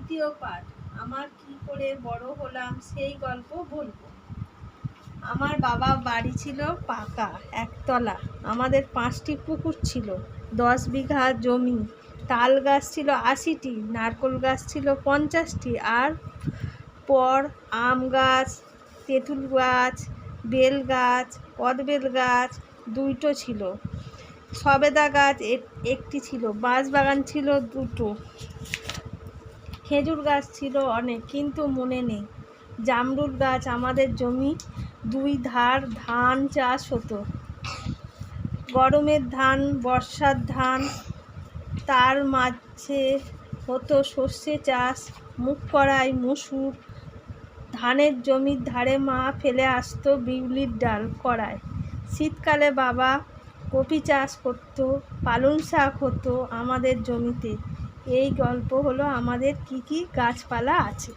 দ্বিতীয় পাঠ। আমার কি করে বড় হলাম সেই গল্প বলবো। আমার বাবা বাড়ি ছিল পাকা একতলা। আমাদের 5টি পুকুর ছিল, 10 বিঘা জমি। তাল গাছ ছিল 80টি, নারকেল গাছ ছিল 50টি, আর পর আম গাছ, তেঁতুল গাছ, বেল গাছ, কদবেল গাছ 2টো ছিল, সবেদা গাছ একটি ছিল, বাঁশবাগান ছিল 2টো, খেজুর গাছ ছিল অনেক, কিন্তু মনে নেই। জামরুল গাছ। আমাদের জমি 2 ধার ধান চাষ হতো, গরমের ধান, বর্ষার ধান, তার মাঝে হতো সর্ষে চাষ, মুগ কড়াই, মুসুর। ধানের জমির ধারে মা ফেলে আসতো বিউলির ডাল কড়ায়। শীতকালে বাবা কপি চাষ করতো, পালং শাক হতো আমাদের জমিতে। এই গল্প হলো আমাদের কি কি গাছপালা আছে।